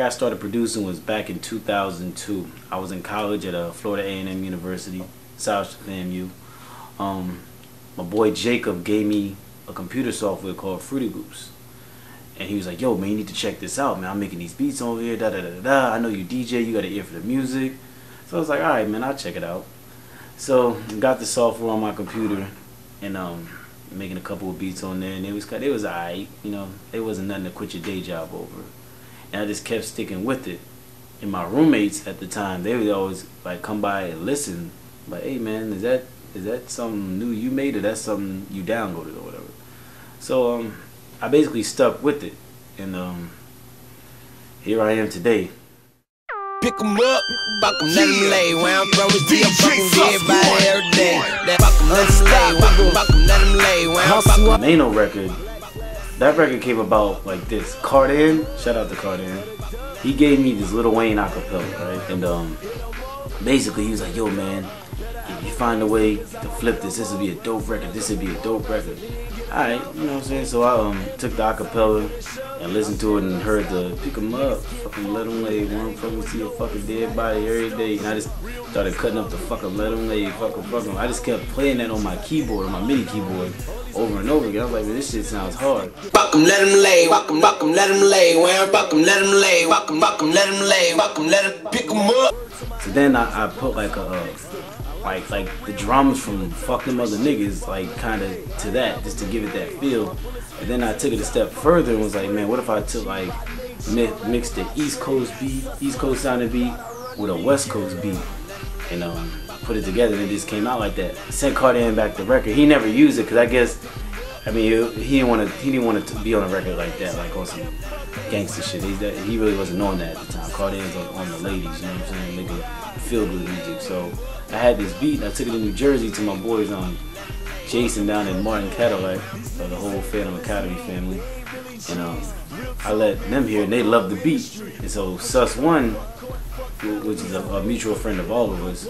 got started producing was back in 2002. I was in college at Florida A&M University, South FAMU. My boy Jacob gave me a computer software called Fruity Loops. And he was like, yo, man, you need to check this out, man. I'm making these beats over here, da-da-da-da-da. I know you DJ, you got an ear for the music. So I was like, all right, man, I'll check it out. So I got the software on my computer and making a couple of beats on there. And it was alright, you know. It wasn't nothing to quit your day job over. And I just kept sticking with it. And my roommates at the time, they would always like come by and listen. Like, hey, man, is that something new you made, or that's something you downloaded or whatever? So I basically stuck with it, and here I am today. Pick 'em up, fuck 'em, let 'em lay. Where I'm from, we still fucking everybody every day. Fuck 'em, let 'em lay. Fuck 'em, let 'em lay. Where I'm from. Mayo record, that record came about like this. Cardan, shout out to Cardan. He gave me this Lil Wayne acapella, right? And basically he was like, yo, man, if you find a way to flip this, this would be a dope record. This would be a dope record. Alright, you know what I'm saying? So I took the acapella and listened to it and heard the pick 'em up, fucking let 'em lay, one fucking see a fucking dead body every day. And I just started cutting up the fucking let 'em lay, fuck 'em. I just kept playing that on my keyboard, on my MIDI keyboard, over and over again. I was like, man, this shit sounds hard. Fuck 'em, let 'em lay, fuck 'em, let 'em lay. Where fuck 'em, let 'em lay, fuck 'em, let 'em lay, fuck 'em, let 'em pick 'em up. So then I put like like the drums from Fuck Them Other Niggas, like kinda to that, just to give it that feel. And then I took it a step further and was like, man, what if I took like mixed the East Coast beat, East Coast sounding beat with a West Coast beat, and put it together, and it just came out like that. Sent Cardan back the record. He never used it because I guess, I mean, he didn't want it to be on a record like that, like on some gangster shit. He really wasn't on that at the time. Cardan's on the ladies, you know what I'm saying, making feel good music. So I had this beat, and I took it to New Jersey to my boys Jason down in Martin Cadillac, the whole Phantom Academy family, and I let them hear, and they loved the beat. And so Sus One, which is a mutual friend of all of us,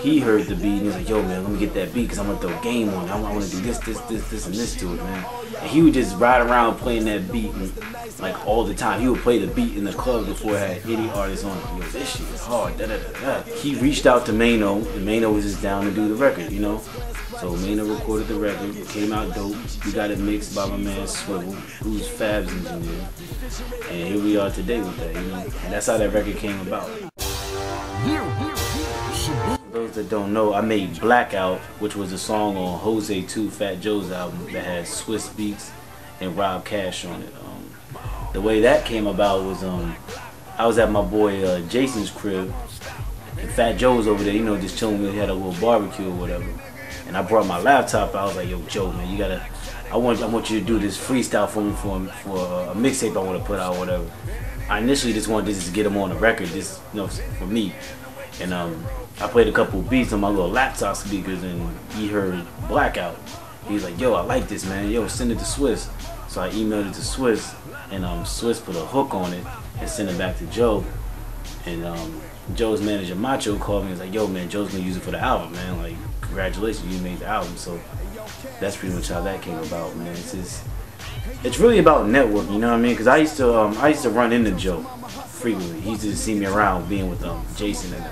he heard the beat and he was like, yo, man, let me get that beat because I'm going to throw game on it. I want to do this, and this to it, man. And he would just ride around playing that beat like all the time. He would play the beat in the club before it had any artist on it. Yo, this shit is hard, da-da-da-da. He reached out to Mayo, and Mayo was just down to do the record, you know? So Mayo recorded the record, it came out dope. We got it mixed by my man Swivel, who's Fab's engineer. And here we are today with that, you know? And that's how that record came about. For those that don't know, I made Blackout, which was a song on Jose 2, Fat Joe's album, that had Swiss beats and Rob Cash on it. The way that came about was I was at my boy Jason's crib, and Fat Joe was over there, you know, just chilling. We had a little barbecue or whatever. And I brought my laptop. I was like, yo, Joe, man, you gotta, I want you to do this freestyle for me for a mixtape I want to put out or whatever. I initially just wanted this to get him on the record, just, you know, for me. And I played a couple of beats on my little laptop speakers, and he heard Blackout. He was like, yo, I like this, man. Yo, send it to Swiss. So I emailed it to Swiss, and Swiss put a hook on it and sent it back to Joe. And Joe's manager Macho called me and was like, yo, man, Joe's gonna use it for the album, man. Like, congratulations, you made the album. So that's pretty much how that came about, man. It's really about networking, you know what I mean? Because I used to run into Joe frequently. He used to see me around being with Jason, and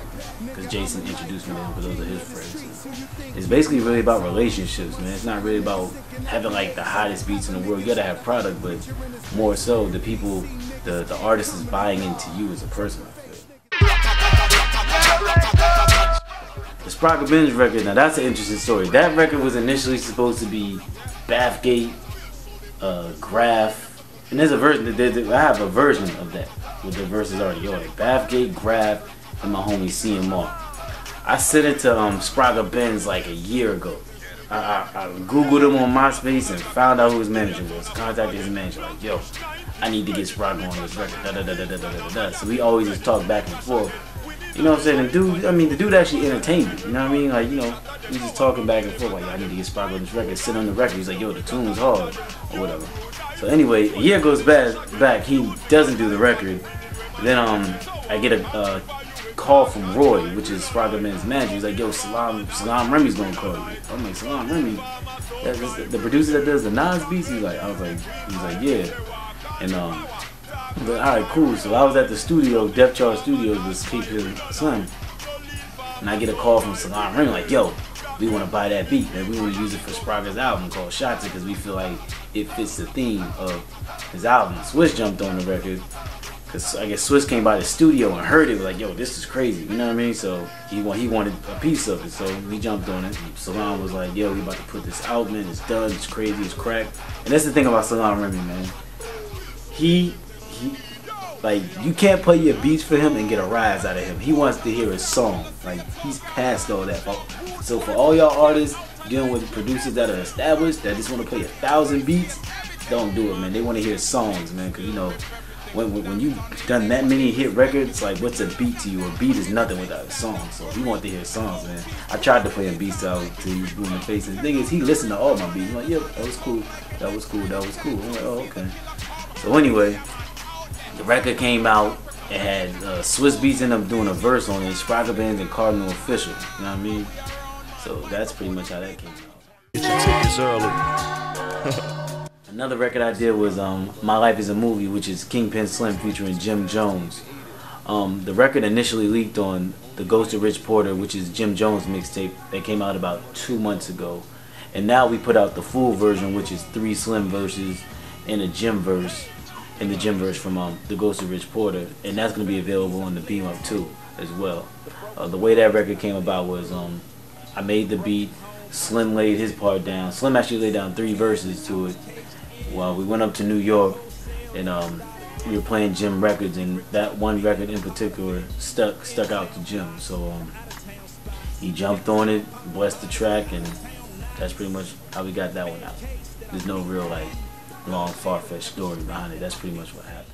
because Jason introduced me to him because those are his friends. It's basically really about relationships, man. It's not really about having like the hottest beats in the world. You gotta have product, but more so the people, the artist is buying into you as a person. The Spragga Benz record, now that's an interesting story. That record was initially supposed to be Bathgate, Graph, and there's a version. I have a version of that with the verses already on it. Bathgate, Graph, and my homie CMR. I sent it to Spragga Benz like a year ago. I Googled him on MySpace and found out who his manager was. Contacted his manager, like, yo, I need to get Spragga on this record. Da, da, da, da, da, da, da, da. So we always just talk back and forth. You know what I'm saying? And the dude actually entertained me. You know what I mean? Like, you know, we just talking back and forth. Like, I need to get Spragga on this record. Sit on the record. He's like, yo, the tune is hard, or whatever. So anyway, a year goes back. He doesn't do the record. Then I get a call from Roy, which is Spragga Benz manager. He's like, yo, Salam Remy's gonna call you. I'm like, Salam Remy? That's the producer that does the Nas beats? He's like, he's like, yeah. And But alright, cool. So I was at the studio, Def Charge Studios with Kingpin Slim. And I get a call from Salon Ring like, yo, we want to buy that beat, man. We want to use it for Spragga's album called Jbuttah because we feel like it fits the theme of his album. Swiss jumped on the record because I guess Swiss came by the studio and heard it, like, yo, this is crazy, you know what I mean? So he wanted a piece of it, so we jumped on it. Salon was like, yo, we about to put this out, man. It's done, it's crazy, it's cracked. And that's the thing about Salon Remy, man. He like, you can't play your beats for him and get a rise out of him. He wants to hear his song. Like, he's past all that. So for all y'all artists dealing with producers that are established, that just want to play 1,000 beats, don't do it, man. They want to hear songs, man. Because, you know, when you've done that many hit records, like, what's a beat to you? A beat is nothing without a song. So he want to hear songs, man. I tried to play him beats out till he was blue in the face. And the thing is, he listened to all my beats. He's like, yo, that was cool. That was cool. That was cool. I'm like, oh, okay. So anyway, the record came out. It had Swiss Beats ended up doing a verse on it, Spragga Benz and Cardinal Official. You know what I mean? So that's pretty much how that came out. Get your tickets early. Another record I did was My Life is a Movie, which is Kingpin Slim featuring Jim Jones. The record initially leaked on The Ghost of Rich Porter, which is Jim Jones' mixtape. That came out about 2 months ago. And now we put out the full version, which is 3 Slim verses and a Jim verse. And the Jim verse from The Ghost of Rich Porter, and that's going to be available on the Beam Up too as well. The way that record came about was I made the beat, Slim laid his part down. Slim actually laid down 3 verses to it. Well, we went up to New York and we were playing Jim records, and that one record in particular stuck out to Jim. So he jumped on it, blessed the track, and that's pretty much how we got that one out. There's no real like long, far-fetched story behind it. That's pretty much what happened.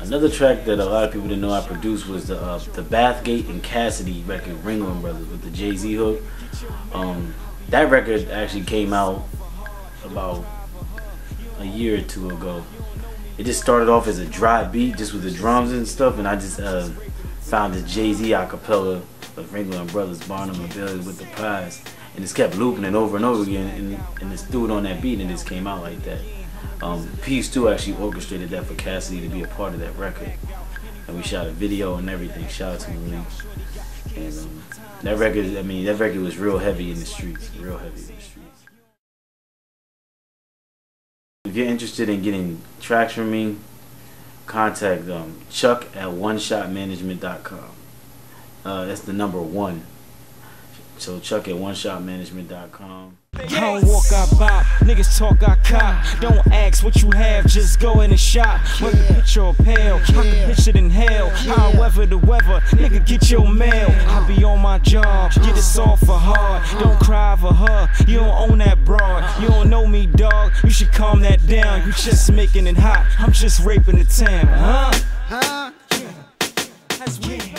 Another track that a lot of people didn't know I produced was the Bathgate and Cassidy record, Ringling Brothers, with the Jay-Z hook. That record actually came out about a year or 2 ago. It just started off as a dry beat, just with the drums and stuff, and I just found the Jay-Z acapella of Ringling Brothers, Barnum and Bailey with the Prize. And just kept looping it over and over again, and just threw it on that beat, and it just came out like that. Peace 2 actually orchestrated that for Cassidy to be a part of that record, and we shot a video and everything. Shout out to Malik. And that record, I mean, that record was real heavy in the streets, real heavy in the streets. If you're interested in getting tracks from me, contact Chuck at oneshotmanagement.com. That's the number 1. So Chuck at oneshotmanagement.com. I don't walk, I bop, niggas talk, I cop. Don't ask what you have, just go in and shop. Whether picture or pale, I can pitch it in hell. However the weather, nigga get your mail. I be on my job, get it soft or hard. Don't cry for her, you don't own that broad. You don't know me, dog, you should calm that down. You just making it hot, I'm just raping the town, huh? That's weird.